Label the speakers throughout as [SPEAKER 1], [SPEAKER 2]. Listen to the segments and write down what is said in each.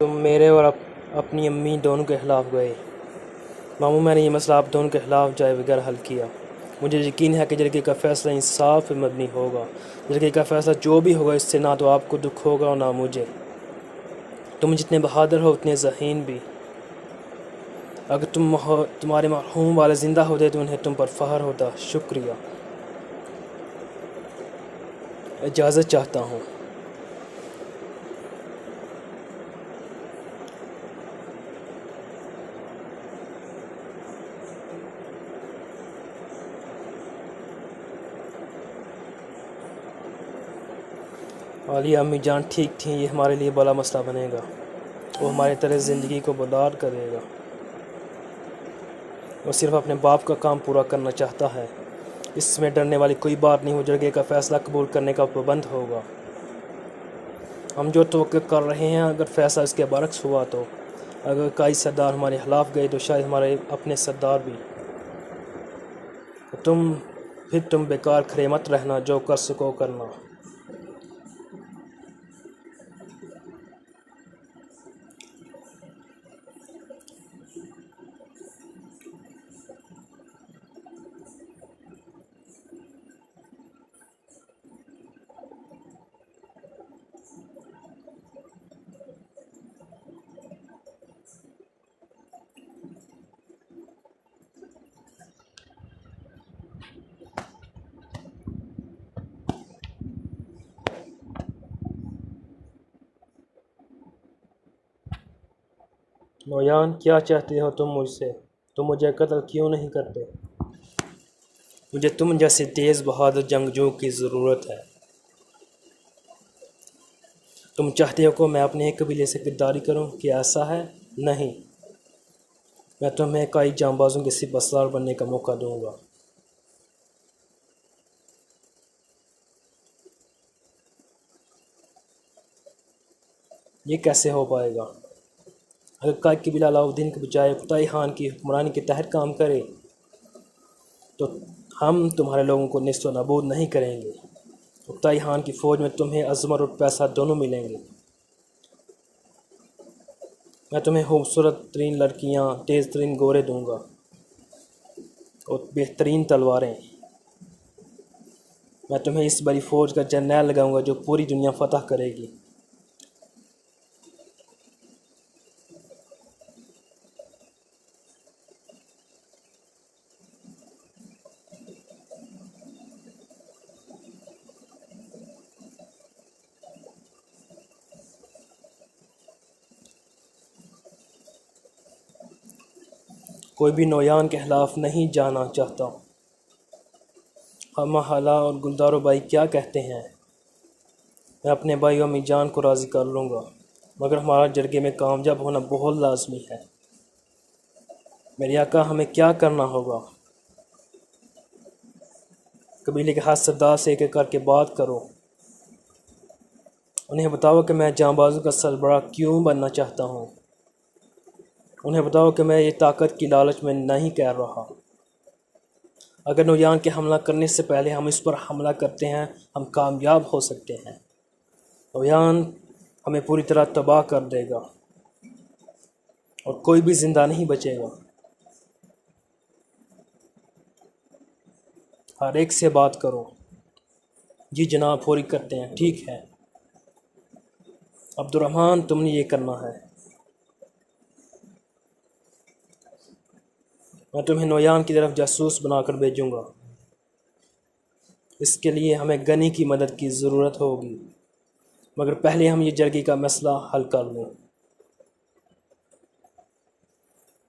[SPEAKER 1] तुम मेरे और अपनी अम्मी दोनों के ख़िलाफ़ गए। मामू, मैंने ये मसला आप दोनों के ख़िलाफ़ जाए बगैर हल किया। मुझे यकीन है कि जरगे का फ़ैसला इंसाफ पे मबनी होगा। जरगे का फ़ैसला जो भी होगा, इससे ना तो आपको दुख होगा और ना मुझे। तुम जितने बहादुर हो उतने ज़हीन भी। अगर तुम्हारे मरहूम वाले ज़िंदा होते तो उन्हें तुम पर फ़ख्र होता। शुक्रिया। इजाज़त चाहता हूँ। आलिया अम्मी जान ठीक थी, ये हमारे लिए बड़ा मसला बनेगा। वो हमारे तरह ज़िंदगी को बर्बाद करेगा। वो सिर्फ अपने बाप का काम पूरा करना चाहता है। इसमें डरने वाली कोई बात नहीं। वो जरगे का फ़ैसला कबूल करने का पाबंद होगा। हम जो तवक्को कर रहे हैं, अगर फ़ैसला इसके बरक्स हुआ तो अगर कई सरदार हमारे खिलाफ़ गए तो शायद हमारे अपने सरदार भी। तुम बेकार खड़े मत रहना, जो कर सको करना। नौयान, क्या चाहते हो तुम मुझसे? तुम मुझे कत्ल क्यों नहीं करते? मुझे तुम जैसे तेज़ बहादुर जंगजू की ज़रूरत है। तुम चाहते हो कि मैं अपने एक कबीले से गद्दारी करूं? क्या ऐसा है? नहीं, मैं तुम्हें कई जांबाजों के सिपहसार बनने का मौका दूंगा। ये कैसे हो पाएगा? अगर कई कबीला अलाउद्दीन के बजाय फतेह खान की हुक्मरानी के तहत काम करे तो हम तुम्हारे लोगों को नेस्तो नाबूद नहीं करेंगे। फतेह खान की फ़ौज में तुम्हें अज़मत और पैसा दोनों मिलेंगे। मैं तुम्हें खूबसूरत तरीन लड़कियाँ, तेज़ तरीन घोड़े दूंगा और बेहतरीन तलवारें। मैं तुम्हें इस बड़ी फ़ौज का जर्नैल लगाऊंगा जो पूरी दुनिया फतह करेगी। कोई भी नौयान के खिलाफ नहीं जाना चाहता। हम हाला और गुलदारो भाई क्या कहते हैं? मैं अपने भाई अम्मी जान को राज़ी कर लूँगा, मगर हमारा जरगे में कामयाब होना बहुत लाजमी है। मेरे आका, हमें क्या करना होगा? कबीले के हर सरदार से एक एक करके बात करो। उन्हें बताओ कि मैं जांबाजों का सरबराह क्यों बनना चाहता हूँ। उन्हें बताओ कि मैं ये ताकत की लालच में नहीं कह रहा। अगर नौयान के हमला करने से पहले हम इस पर हमला करते हैं, हम कामयाब हो सकते हैं। नौयान हमें पूरी तरह तबाह कर देगा और कोई भी ज़िंदा नहीं बचेगा। हर एक से बात करो। जी जनाब, फौरी करते हैं। ठीक है अब्दुर्रहमान, तुमने ये करना है। मैं तुम्हें नौयान की तरफ जासूस बनाकर भेजूंगा। इसके लिए हमें गनी की मदद की ज़रूरत होगी, मगर पहले हम ये जरगी का मसला हल कर लें,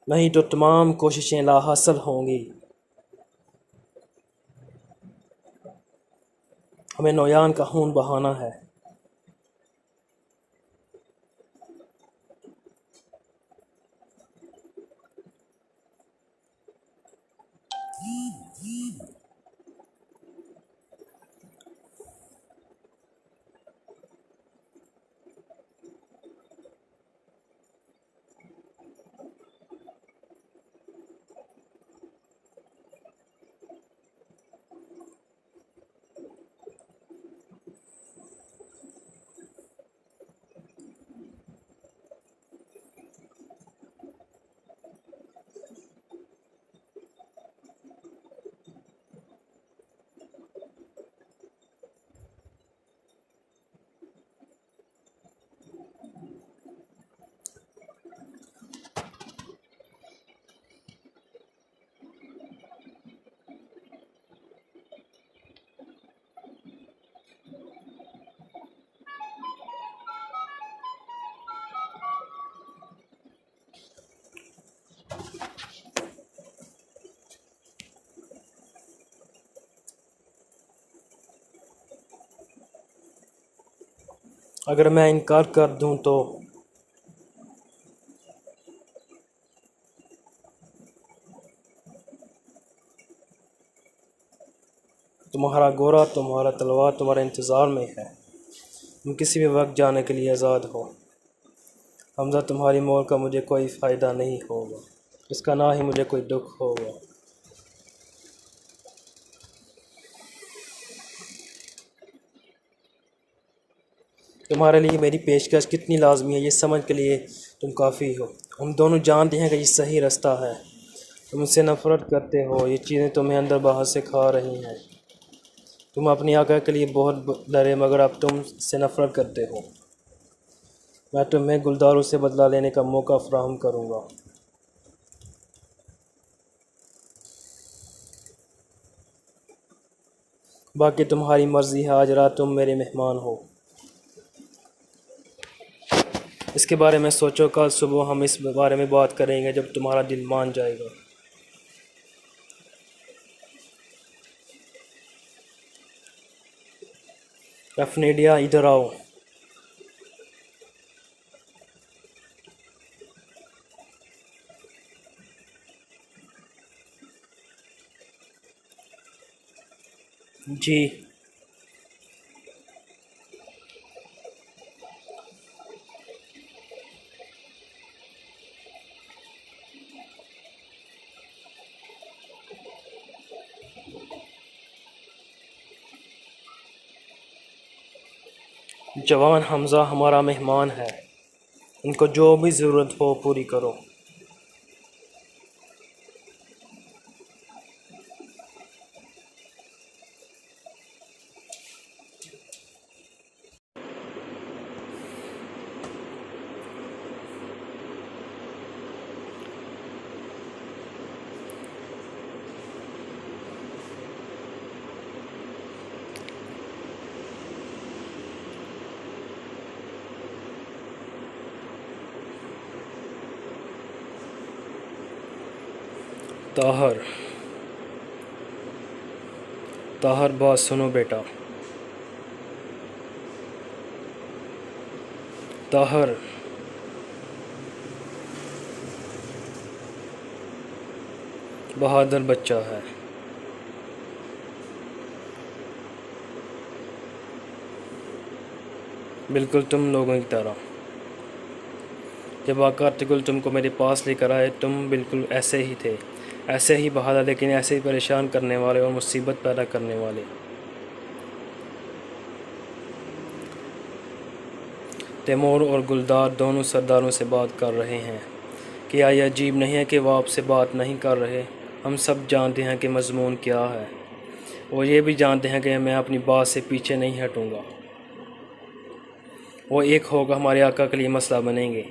[SPEAKER 1] नहीं तो तमाम कोशिशें लाहासिल होंगी। हमें नौयान का खून बहाना है। अगर मैं इनकार कर दूं तो तुम्हारा गोरा, तुम्हारा तलवार तुम्हारे इंतज़ार में है। तुम किसी भी वक्त जाने के लिए आज़ाद हो। हमज़ा, तुम्हारी मौत का मुझे कोई फ़ायदा नहीं होगा, इसका ना ही मुझे कोई दुख होगा। तुम्हारे लिए मेरी पेशकश कितनी लाजमी है ये समझ के लिए तुम काफ़ी हो। हम दोनों जानते हैं कि ये सही रास्ता है। तुम मुझसे नफ़रत करते हो, ये चीज़ें तुम्हें अंदर बाहर से खा रही हैं। तुम अपनी आका के लिए बहुत डरे, मगर अब तुम से नफ़रत करते हो। मैं तुम्हें गुलदारों से बदला लेने का मौका फराहम करूँगा। बाकी तुम्हारी मर्ज़ी है, आज रात तुम मेरे मेहमान हो। इसके बारे में सोचो, कल सुबह हम इस बारे में बात करेंगे जब तुम्हारा दिल मान जाएगा। रफनेडिया, इधर आओ। जी। जवान हमज़ा हमारा मेहमान है, उनको जो भी ज़रूरत हो पूरी करो। ताहर, ताहर, बात सुनो बेटा। ताहर, बहादुर बच्चा है। बिल्कुल तुम लोगों की तरह। जब आका अर्तुगरुल तुमको मेरे पास लेकर आए, तुम बिल्कुल ऐसे ही थे, ऐसे ही बहादुर, लेकिन ऐसे ही परेशान करने वाले और मुसीबत पैदा करने वाले। तैमूर और गुलदार दोनों सरदारों से बात कर रहे हैं। क्या यह अजीब नहीं है कि वह आपसे बात नहीं कर रहे? हम सब जानते हैं कि मज़मून क्या है, और ये भी जानते हैं कि मैं अपनी बात से पीछे नहीं हटूँगा। वो एक होकर हमारे आका के लिए मसला बनेंगे।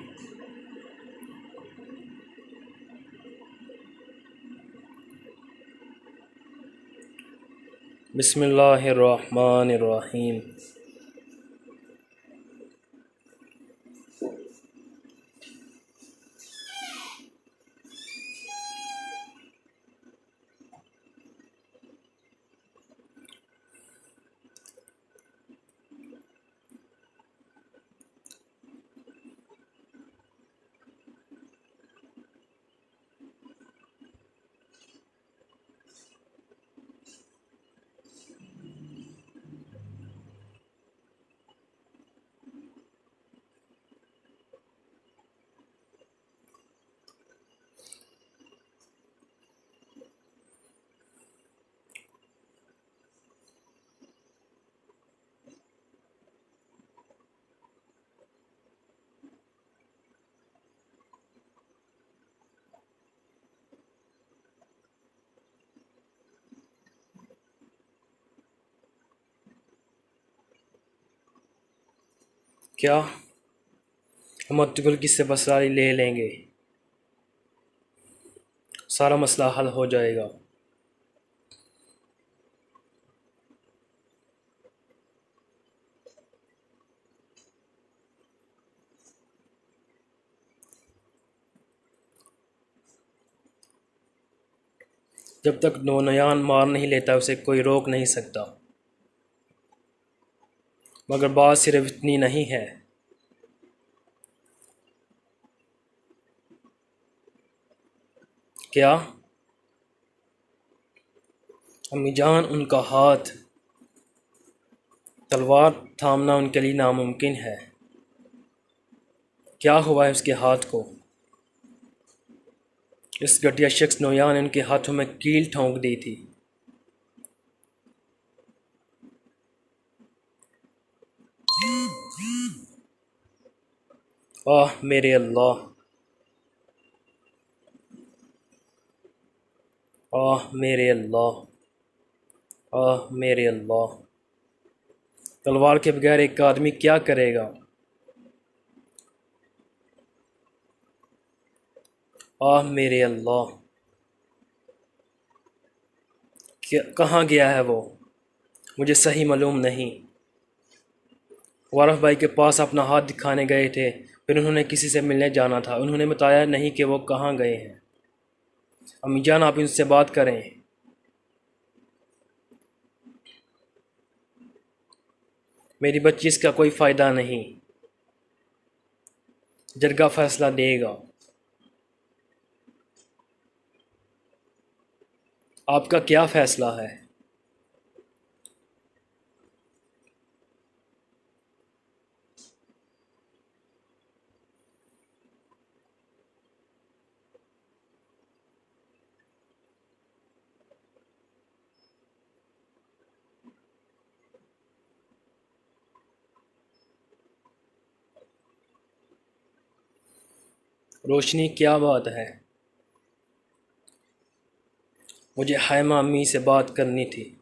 [SPEAKER 1] बिस्मिल्लाहिर्रहमानिर्रहीम। क्या हम अर्तुगरुल की सिपहसालारी ले लेंगे? सारा मसला हल हो जाएगा। जब तक नौनियान मार नहीं लेता, उसे कोई रोक नहीं सकता। मगर बात सिर्फ इतनी नहीं है। क्या अम्मी जान, उनका हाथ तलवार थामना उनके लिए नामुमकिन है। क्या हुआ है उसके हाथ को? इस घटिया शख्स नोया ने उनके हाथों में कील ठोंक दी थी। आह मेरे अल्लाह, आह मेरे अल्लाह, आह मेरे अल्लाह। तलवार के बगैर एक आदमी क्या करेगा? आह मेरे अल्लाह। कहाँ गया है वो? मुझे सही मालूम नहीं। वारफ भाई के पास अपना हाथ दिखाने गए थे, फिर उन्होंने किसी से मिलने जाना था। उन्होंने बताया नहीं कि वो कहाँ गए हैं। अम्मी जान, आप इनसे बात करें। मेरी बच्ची, इसका कोई फ़ायदा नहीं। जरगा फैसला देगा। आपका क्या फ़ैसला है? रोशनी, क्या बात है? मुझे हायमा अम्मी से बात करनी थी।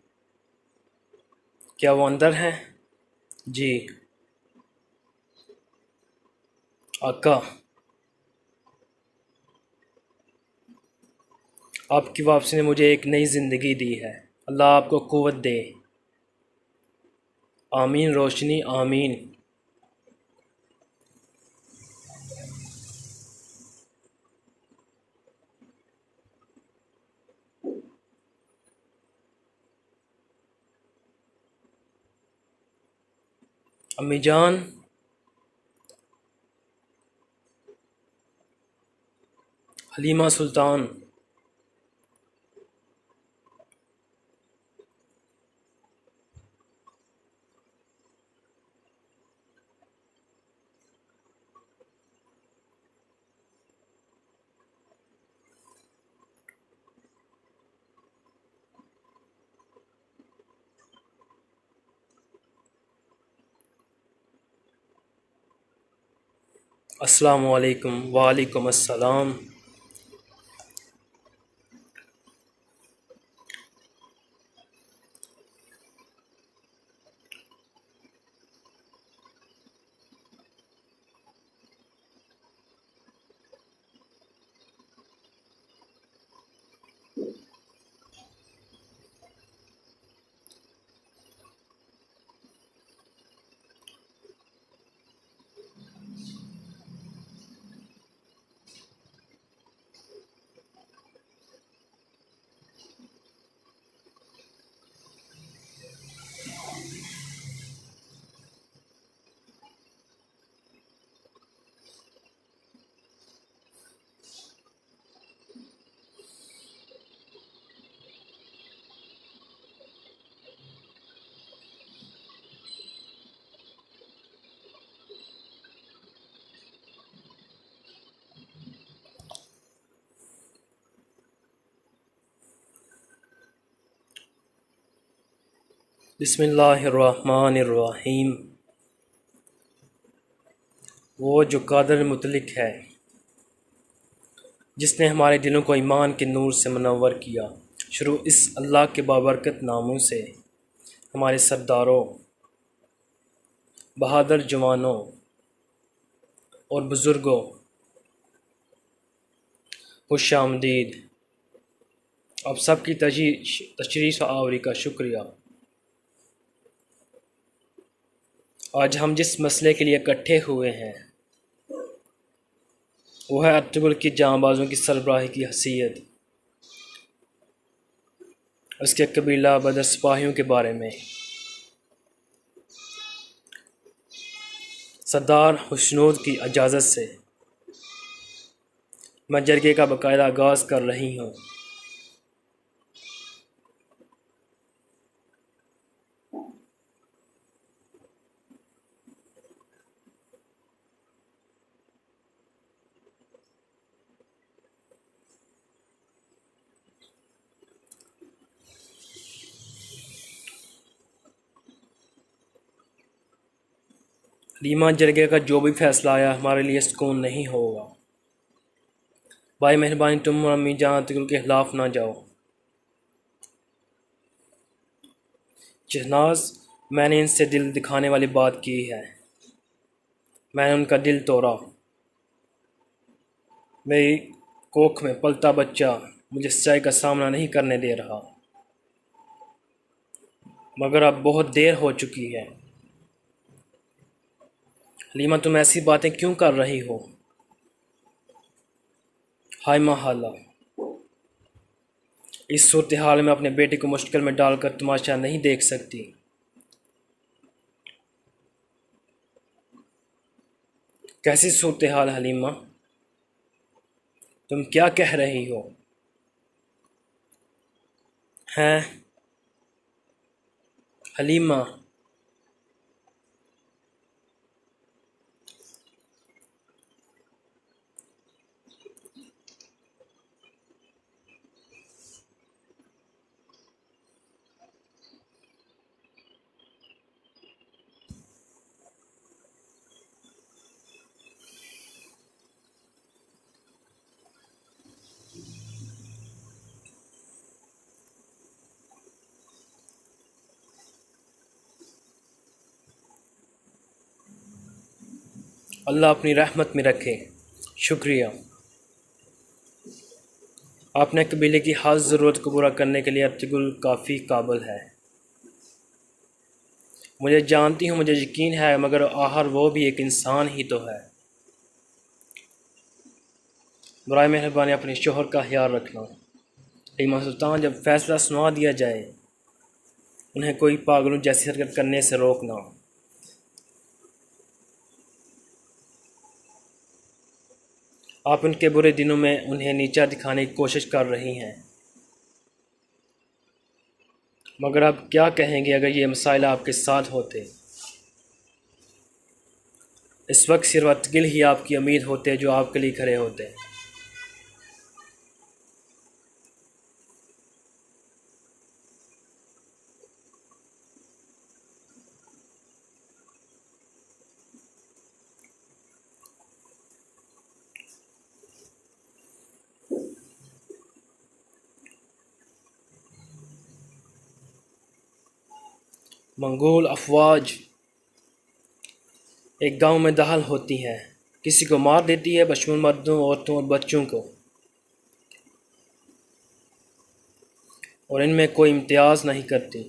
[SPEAKER 1] क्या वो अंदर हैं? जी आका, आपकी वापसी ने मुझे एक नई ज़िंदगी दी है। अल्लाह आपको क़ुव्वत दे। आमीन रोशनी, आमीन। अम्मी जान, हलीमा सुल्तान, अस्सलामु अलैकुम। वालेकुम अस्सलाम। बिस्मिल्लाहिर्रहमानिर्रहीम। वो जो कादिर मुतलिक है, जिसने हमारे दिलों को ईमान के नूर से मुनव्वर किया। शुरू इस अल्लाह के बाबरकत नामों से। हमारे सरदारों, बहादुर जवानों और बुज़ुर्गों, खुश आमदीद। आप सबकी तशरीफ़ आवरी का शुक्रिया। आज हम जिस मसले के लिए इकट्ठे हुए हैं वो है अर्तुगरुल की जांबाज़ों की सरबराही की हैसियत, उसके कबीला बदर सिपाहियों के बारे में। सरदार हुस्नोद की इजाज़त से मैं जरगे का बाकायदा आगाज़ कर रही हूँ। लीमा, जरगे का जो भी फैसला आया हमारे लिए सुकून नहीं होगा। भाई मेहरबानी तुम और अम्मी जान तिगुल के खिलाफ ना जाओ। शहनाज, मैंने इनसे दिल दिखाने वाली बात की है। मैंने उनका दिल तोड़ा। मेरी कोख में पलता बच्चा मुझे सच्चाई का सामना नहीं करने दे रहा। मगर अब बहुत देर हो चुकी है। लीमा, तुम ऐसी बातें क्यों कर रही हो? हाय महाला, इस सूरत हाल में अपने बेटे को मुश्किल में डालकर तमाशा नहीं देख सकती। कैसी सूरत हाल हलीमा? तुम क्या कह रही हो? हैं हलीमा? अल्लाह अपनी रहमत में रखे। शुक्रिया, आपने कबीले की हर ज़रूरत को पूरा करने के लिए अब्तिगुल काफ़ी काबिल है। मुझे जानती हूँ, मुझे यकीन है, मगर आखिर वो भी एक इंसान ही तो है। बराए मेहरबानी अपने शोहर का ख्याल रखना। लीमा सुल्तान, जब फैसला सुना दिया जाए उन्हें कोई पागलों जैसी हरकत करने से रोकना। आप उनके बुरे दिनों में उन्हें नीचा दिखाने की कोशिश कर रही हैं। मगर आप क्या कहेंगे अगर ये मसाइल आपके साथ होते? इस वक्त सिर्फ अब्तिगुल ही आपकी उम्मीद होते जो आपके लिए खड़े होते। मंगोल अफवाज एक गांव में दाखिल होती हैं, किसी को मार देती है, बशमूल मर्दों, औरतों और बच्चों को, और इनमें कोई इम्तियाज़ नहीं करती।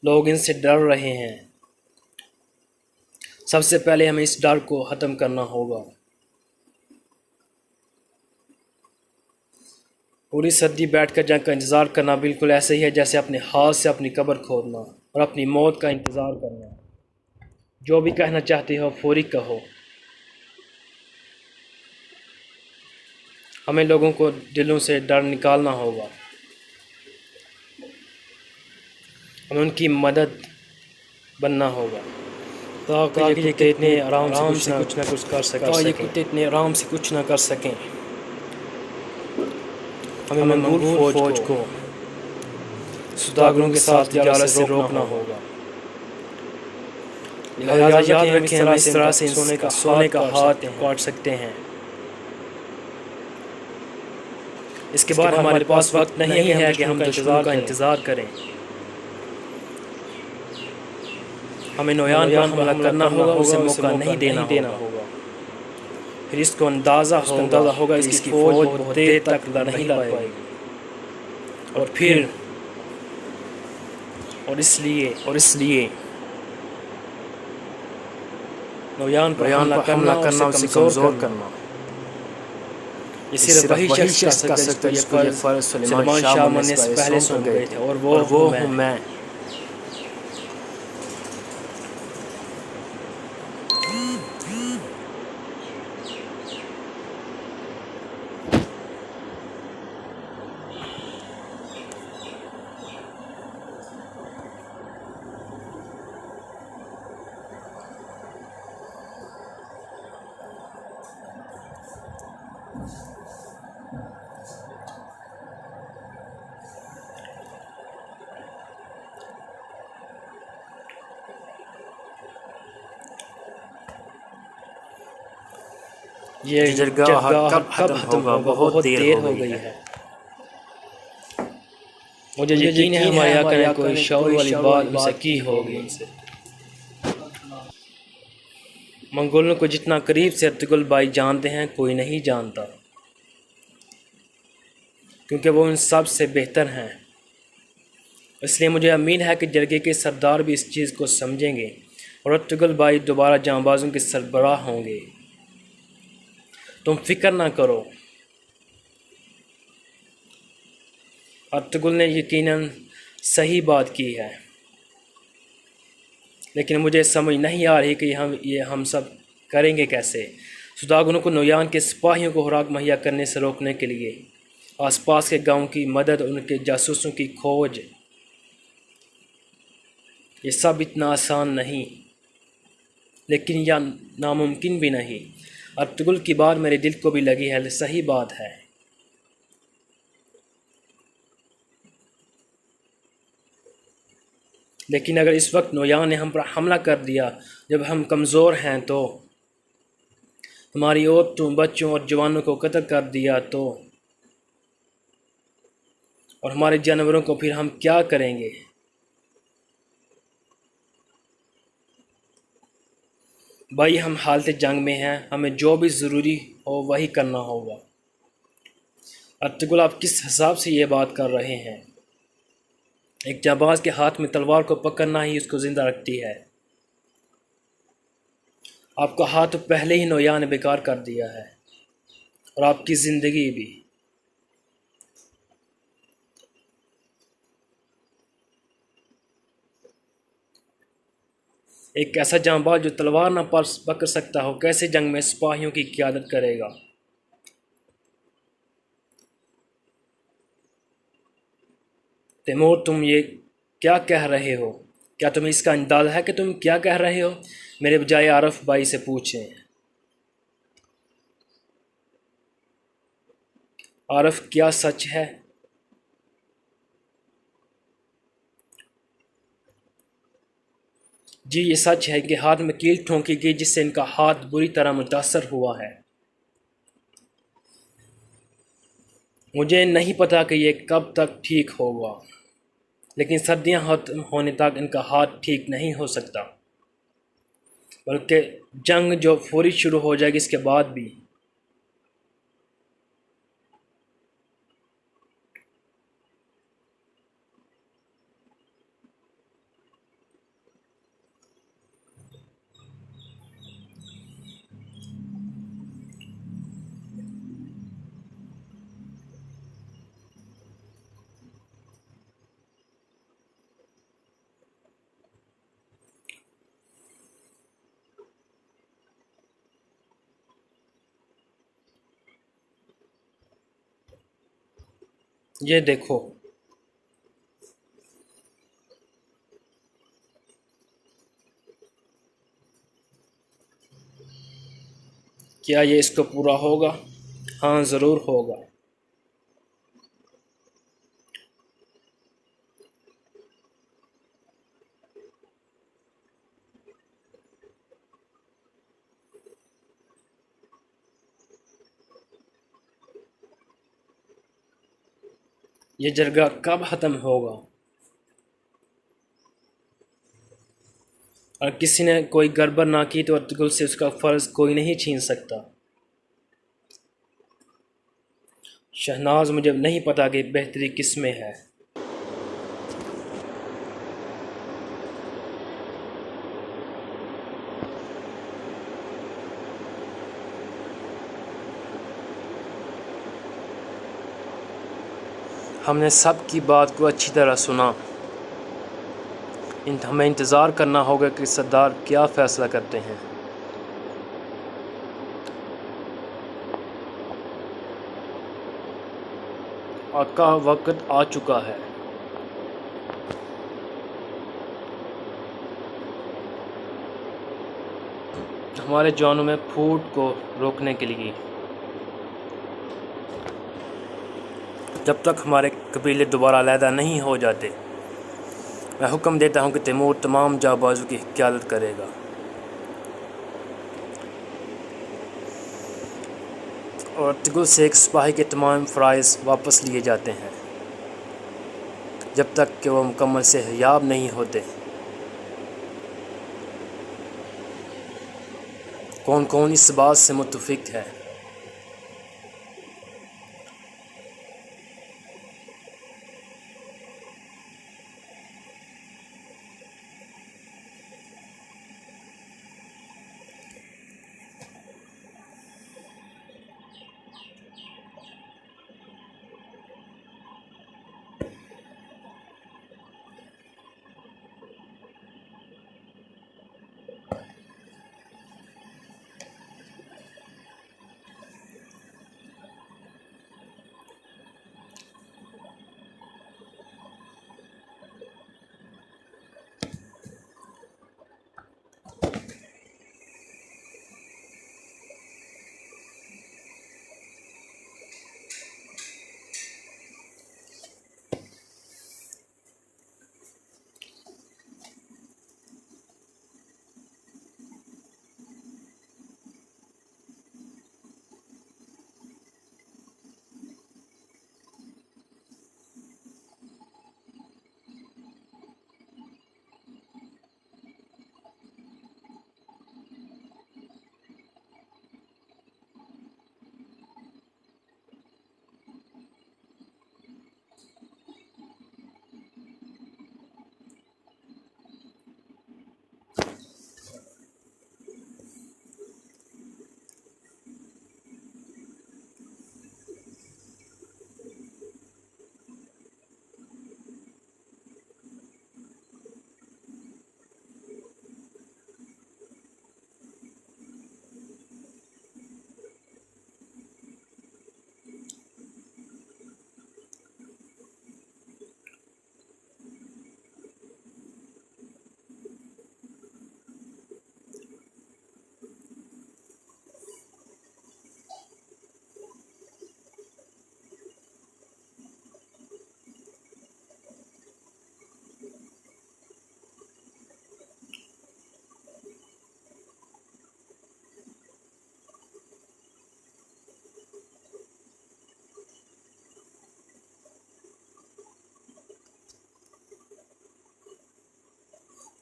[SPEAKER 1] लोग इनसे डर रहे हैं। सबसे पहले हमें इस डर को ख़त्म करना होगा। पूरी सदी बैठकर जंग का इंतज़ार करना बिल्कुल ऐसे ही है जैसे अपने हाथ से अपनी कब्र खोदना और अपनी मौत का इंतज़ार करना। जो भी कहना चाहते हो फौरी कहो। हमें लोगों को दिलों से डर निकालना होगा। हमें उनकी मदद बनना होगा ताकि ये कुत्ते इतने आराम से कुछ ना कुछ कर सकें। हमें मंगोल फौज को सौदागरों के साथ तिजारत से रोकना होगा। याद रखें, हम इस तरह से सोने का हाथ काट सकते हैं। इसके बाद हमारे पास वक्त नहीं है कि हम दुश्मन का इंतज़ार करें। हमें नौयान पर हमला करना होगा, उसे मौका नहीं देना होगा। फिर इसको अंदाज़ा होगा इसकी फौज बहुत देर तक नहीं लड़ पाएगी। और इसलिए नौयान पर हमला करना, उसे कमज़ोर करना। ये सिर्फ वही शख्स कर सकता है जिसको ये फ़र्ज़ सुलेमान शाह मरने से पहले सौंप गए थे, और वो हूँ मैं। ये जरगाह कब खत्म होगा, बहुत देर हो गई है। मुझे यकीन है हमारे आका ने कोई शौर वाली बात उनसे की होगी। मंगोलों को जितना करीब से अर्तुगरुल भाई जानते हैं कोई नहीं जानता, क्योंकि वो उन सब से बेहतर हैं। इसलिए मुझे उम्मीद है कि जरगे के सरदार भी इस चीज़ को समझेंगे और अर्तुगरुल भाई दोबारा जांबाजों के सरबराह होंगे। तुम फिक्र ना करो। अर्तुगरुल ने यकीनन सही बात की है, लेकिन मुझे समझ नहीं आ रही कि हम सब करेंगे कैसे। सुदागुनों को नोयान के सिपाहियों को खुराक मुहैया करने से रोकने के लिए आसपास के गांव की मदद, उनके जासूसों की खोज, ये सब इतना आसान नहीं, लेकिन यह नामुमकिन भी नहीं। अर्तुगरुल की बात मेरे दिल को भी लगी है, सही बात है। लेकिन अगर इस वक्त नोयान ने हम पर हमला कर दिया जब हम कमज़ोर हैं, तो हमारी औरतों, बच्चों और जवानों को कत्ल कर दिया तो, और हमारे जानवरों को फिर हम क्या करेंगे? भाई हम हालत जंग में हैं, हमें जो भी ज़रूरी हो वही करना होगा। अर्तुगरुल आप किस हिसाब से ये बात कर रहे हैं? एक जाबाज के हाथ में तलवार को पकड़ना ही उसको ज़िंदा रखती है। आपका हाथ तो पहले ही नोयान ने बेकार कर दिया है, और आपकी ज़िंदगी भी। एक ऐसा जांबाज जो तलवार ना पकड़ सकता हो, कैसे जंग में सिपाहियों की क़यादत करेगा? तैमूर, तुम ये क्या कह रहे हो? क्या तुम्हें इसका अंदाज़ा है कि तुम क्या कह रहे हो? मेरे बजाय आरफ भाई से पूछें। आरफ, क्या सच है? जी, ये सच है कि हाथ में कील ठोंकी गई, जिससे इनका हाथ बुरी तरह मुतासर हुआ है। मुझे नहीं पता कि ये कब तक ठीक होगा, लेकिन सर्दियां होने तक इनका हाथ ठीक नहीं हो सकता, बल्कि जंग जो फौरी शुरू हो जाएगी इसके बाद भी। ये देखो, क्या ये इसको पूरा होगा? हाँ, ज़रूर होगा। ये जरगा कब ख़त्म होगा? और किसी ने कोई गड़बड़ ना की तो अर्तुगरुल से उसका फ़र्ज़ कोई नहीं छीन सकता। शहनाज, मुझे नहीं पता कि बेहतरी किस में है। हमने सब की बात को अच्छी तरह सुना। हमें इंतज़ार करना होगा कि सरदार क्या फ़ैसला करते हैं। आका, वक्त आ चुका है। हमारे जवानों में फूट को रोकने के लिए, जब तक हमारे कबीले दोबारा अलहदा नहीं हो जाते, मैं हुक्म देता हूं कि तैमूर तमाम जाबाजों की क़यादत करेगा। और अर्तुगरुल से एक सिपाही के तमाम फ़राइज़ वापस लिए जाते हैं जब तक कि वह मुकम्मल सेहतयाब नहीं होते। कौन कौन इस बात से मुत्तफ़िक़ है?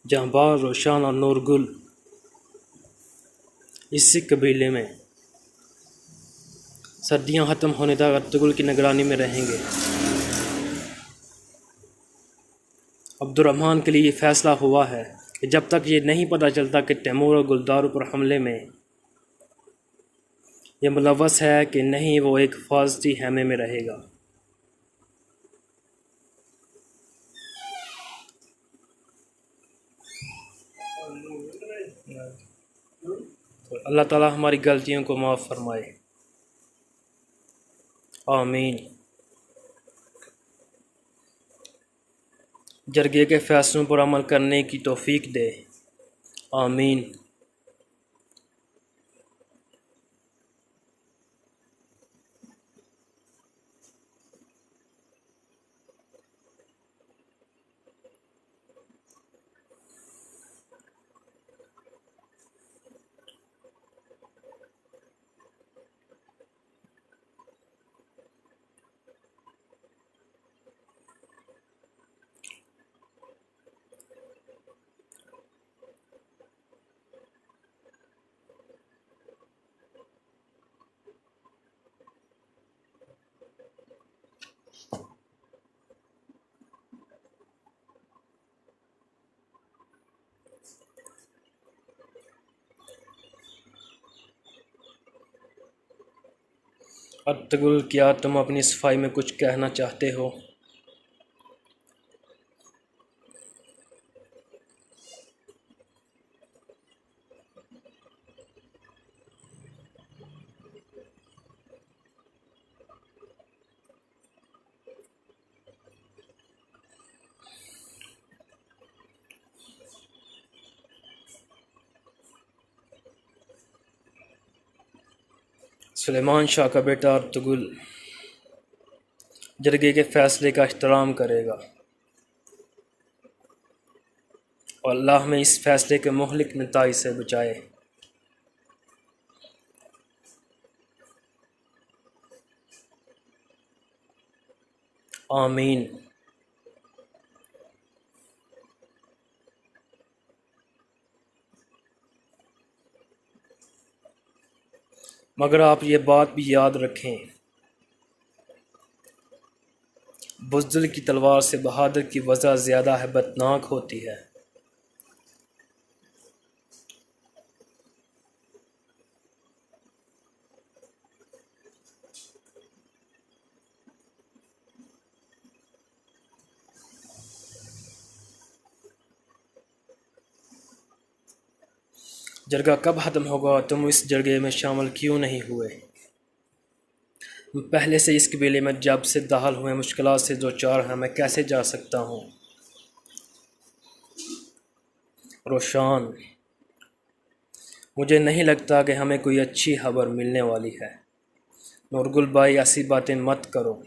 [SPEAKER 1] जहांबाज, रोशन और नूरगुल इसी कबीले में सर्दियां ख़त्म होने तक अर्तुगरुल की निगरानी में रहेंगे। अब्दुर्रहमान के लिए फ़ैसला हुआ है कि जब तक ये नहीं पता चलता कि तैमूर और गुलदारों पर हमले में ये मुलव्वस है कि नहीं, वो एक हिफाजती खेमे में रहेगा। तो अल्लाह ताला हमारी गलतियों को माफ़ फरमाए, आमीन। जरगे के फ़ैसलों पर अमल करने की तौफ़ीक दे, आमीन। अर्तुगरुल, क्या तुम अपनी सफाई में कुछ कहना चाहते हो? सुलेमान शाह का बेटा अर्तुगरुल जरगे के फ़ैसले का एहतराम करेगा और अल्लाह में इस फ़ैसले के मुहलिक नताइज से बचाए। आमीन। मगर आप ये बात भी याद रखें, बुज़दिल की तलवार से बहादुर की वजह ज़्यादा हैबतनाक होती है। जरगा कब ख़त्म होगा? तुम इस जरगे में शामिल क्यों नहीं हुए? पहले से इस कबीले में जब से दाखिल हुए मुश्किलात से दो चार हैं, मैं कैसे जा सकता हूँ? रोशान, मुझे नहीं लगता कि हमें कोई अच्छी खबर मिलने वाली है। नूरगुल भाई, ऐसी बातें मत करो।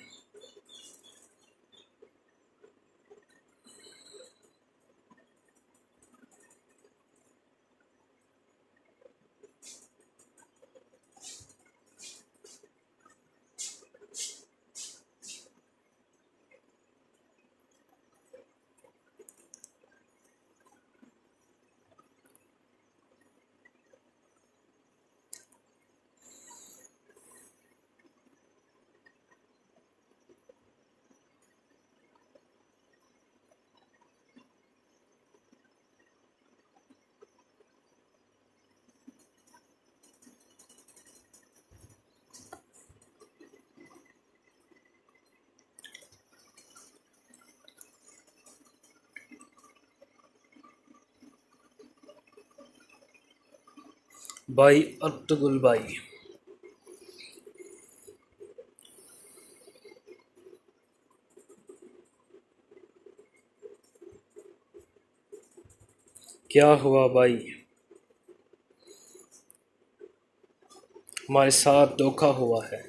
[SPEAKER 1] भाई अर्तुगरुल भाई, क्या हुआ भाई? हमारे साथ धोखा हुआ है।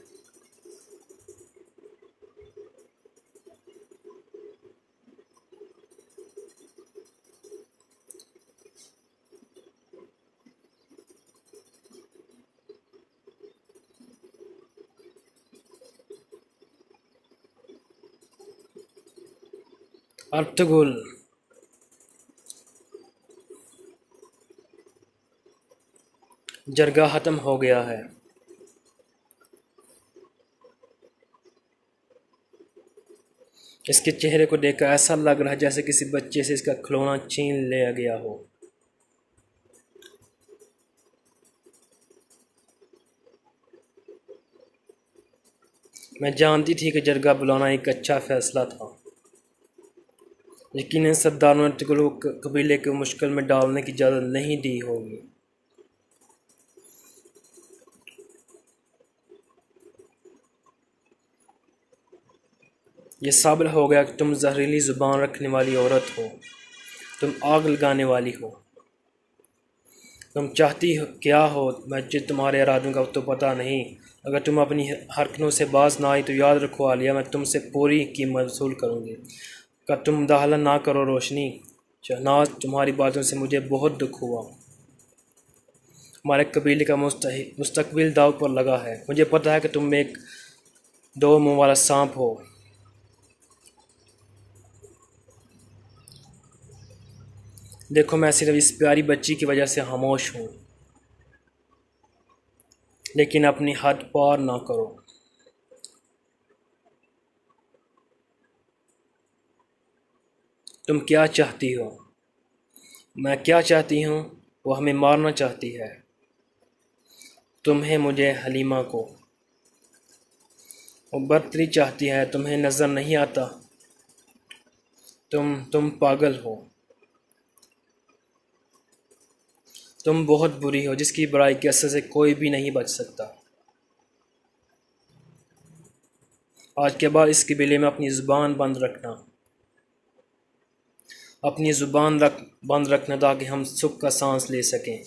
[SPEAKER 1] अर्तुगरुल, जरगा ख़त्म हो गया है। इसके चेहरे को देखकर ऐसा लग रहा है जैसे किसी बच्चे से इसका खिलौना छीन लिया गया हो। मैं जानती थी कि जरगा बुलाना एक अच्छा फैसला था। यकीनन सरदार ने अर्तुगरुल को कबीले को मुश्किल में डालने की इजाज़त नहीं दी होगी। ये साबित हो गया कि तुम जहरीली ज़ुबान रखने वाली औरत हो। तुम आग लगाने वाली हो। तुम चाहती हो क्या हो? मुझे तुम्हारे इरादों का तो पता नहीं। अगर तुम अपनी हरकतों से बाज ना आई तो याद रखो आलिया, मैं तुमसे पूरी कीमत वसूल करूँगी। अगर तुम मुदाखलत ना करो रोशनी। शहनाज, तुम्हारी बातों से मुझे बहुत दुख हुआ। हमारे कबीले का मुस्तकबिल दाव पर लगा है। मुझे पता है कि तुम एक दो मुँह वाला सांप हो। देखो, मैं सिर्फ इस प्यारी बच्ची की वजह से खामोश हूँ, लेकिन अपनी हद पार ना करो। तुम क्या चाहती हो? मैं क्या चाहती हूँ? वो हमें मारना चाहती है। तुम्हें, मुझे, हलीमा को। वो बर्तरी चाहती है। तुम्हें नज़र नहीं आता? तुम पागल हो। तुम बहुत बुरी हो, जिसकी बुराई के असर से कोई भी नहीं बच सकता। आज के बाद इस कबीले में अपनी ज़ुबान बंद रखना। अपनी ज़ुबान बंद रखना ताकि हम सुख का सांस ले सकें।